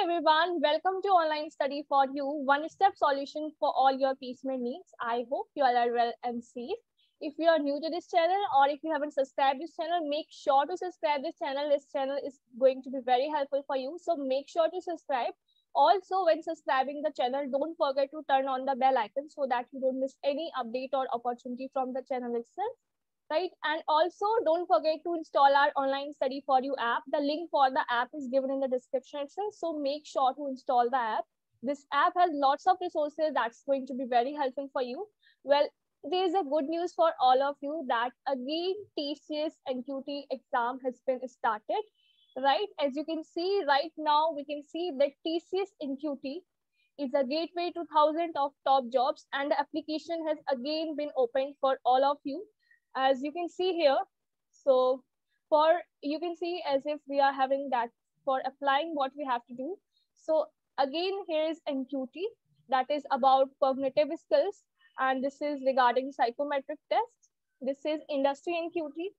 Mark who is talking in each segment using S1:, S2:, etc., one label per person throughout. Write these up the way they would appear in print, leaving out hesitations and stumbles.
S1: everyone, welcome to Online Study for You, one-step solution for all your placement needs. I hope you all are well and safe. If you are new to this channel or if you haven't subscribed this channel, make sure to subscribe this channel. This channel is going to be very helpful for you. So make sure to subscribe. Also, when subscribing the channel, don't forget to turn on the bell icon so that you don't miss any update or opportunity from the channel itself. Right, and also don't forget to install our Online Study for You app. The link for the app is given in the description itself, so make sure to install the app. This app has lots of resources that's going to be very helpful for you. Well, there is a good news for all of you that again TCS NQT exam has been started. Right, as you can see right now, we can see that TCS NQT is a gateway to thousands of top jobs, and the application has again been opened for all of you, as you can see here. So you can see as if we are having that for applying what we have to do. So again, here is NQT, that is about cognitive skills, and this is regarding psychometric tests. This is industry NQT,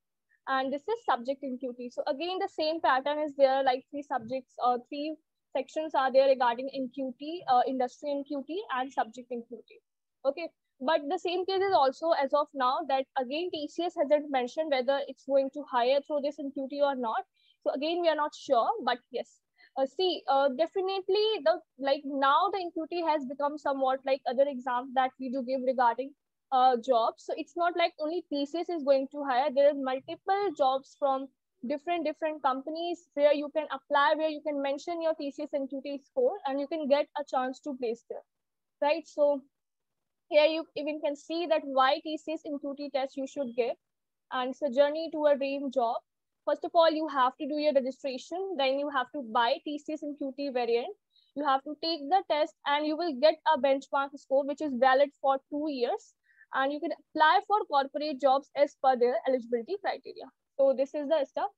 S1: and this is subject NQT. So again, the same pattern is there, like three subjects or three sections are there regarding NQT, industry NQT, and subject NQT. Okay. But the same case is also as of now that again TCS hasn't mentioned whether it's going to hire through this NQT or not. So again, we are not sure, but yes, definitely now the NQT has become somewhat like other exams that we do give regarding jobs. So it's not like only TCS is going to hire. There are multiple jobs from different companies where you can apply, where you can mention your TCS NQT score and you can get a chance to place there, right? So here you even can see that why TCS NQT test you should give, and it's a journey to a dream job. First of all, you have to do your registration, then you have to buy TCS NQT variant. You have to take the test and you will get a benchmark score which is valid for 2 years, and you can apply for corporate jobs as per their eligibility criteria. So this is the stuff.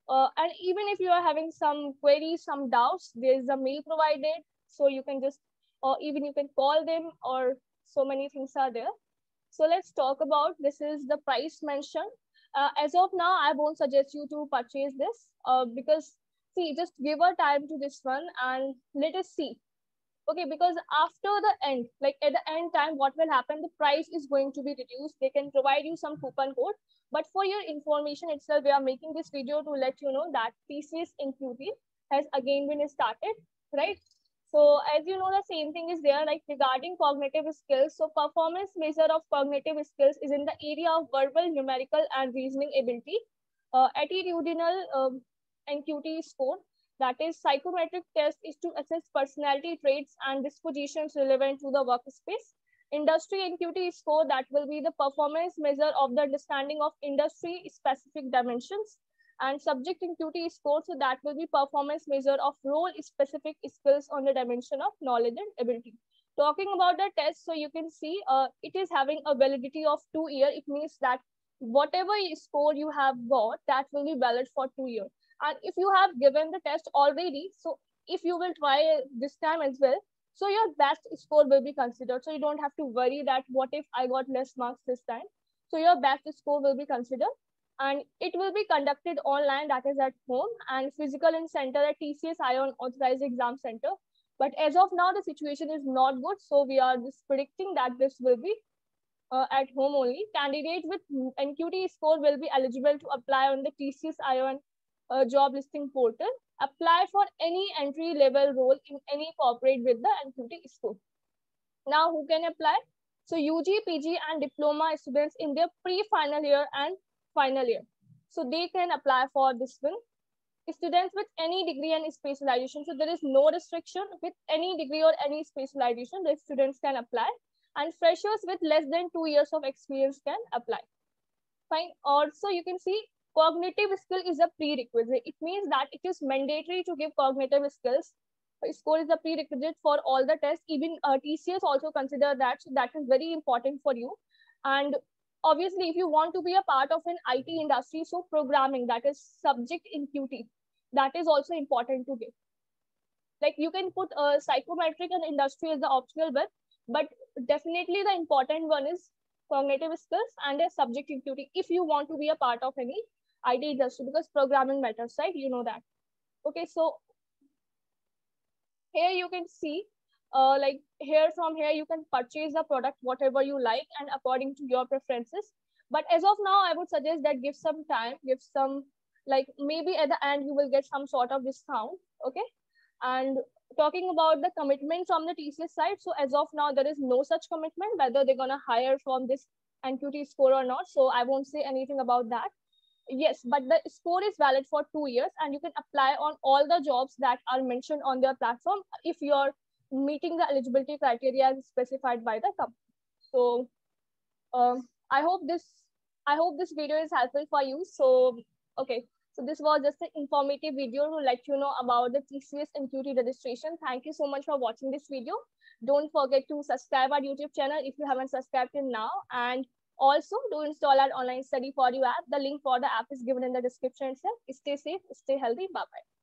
S1: And even if you are having some queries, some doubts, there is a mail provided, so you can just, or even you can call them, or so many things are there. So let's talk about, this is the price mentioned. As of now, I won't suggest you to purchase this because see, just give a time to this one and let us see. Okay, because after the end, like at the end time, what will happen? The price is going to be reduced. They can provide you some coupon code, but for your information itself, we are making this video to let you know that TCS NQT has again been started, right? So as you know, the same thing is there, like regarding cognitive skills. So performance measure of cognitive skills is in the area of verbal, numerical, and reasoning ability. Attitudinal NQT score, that is psychometric test, is to assess personality traits and dispositions relevant to the workspace. Industry NQT score, that will be the performance measure of the understanding of industry specific dimensions. And subject NQT score, so that will be performance measure of role specific skills on the dimension of knowledge and ability. Talking about the test, so you can see it is having a validity of 2 years. It means that whatever score you have got, that will be valid for 2 years. And if you have given the test already, so if you will try this time as well, so your best score will be considered. So you don't have to worry that what if I got less marks this time. So your best score will be considered, and it will be conducted online, that is at home, and physical in center at TCS ION Authorized Exam Center. But as of now, the situation is not good, so we are just predicting that this will be at home only. Candidates with NQT score will be eligible to apply on the TCS ION job listing portal. Apply for any entry level role in any corporate with the NQT score. Now, who can apply? So UG, PG, and diploma students in their pre-final year and final year, so they can apply for this one. Students with any degree and specialization, so there is no restriction. With any degree or any specialization, the students can apply, and freshers with less than 2 years of experience can apply. Fine. Also, you can see cognitive skill is a prerequisite. It means that it is mandatory to give cognitive skills. Score is a prerequisite for all the tests. Even TCS also consider that, so that is very important for you. And obviously, if you want to be a part of an IT industry, so programming, that is subject NQT, that is also important to give. Like you can put psychometric and industry as the optional one, but definitely the important one is cognitive skills and a subject NQT if you want to be a part of any IT industry, because programming matters, right? You know that. Okay, so here you can see, like here from here you can purchase the product whatever you like and according to your preferences. But as of now, I would suggest that give some time, give some, like maybe at the end you will get some sort of discount. Okay. And talking about the commitment from the TCS side, so as of now there is no such commitment whether they're gonna hire from this NQT score or not. So I won't say anything about that. Yes, but the score is valid for 2 years and you can apply on all the jobs that are mentioned on their platform if you're meeting the eligibility criteria as specified by the company. So um, I hope this I hope this video is helpful for you. So okay, so this was just an informative video to let you know about the TCS NQT registration. Thank you so much for watching this video. Don't forget to subscribe our YouTube channel if you haven't subscribed till now, and also do install our online study for you app. The link for the app is given in the description itself. Stay safe, stay healthy. Bye bye.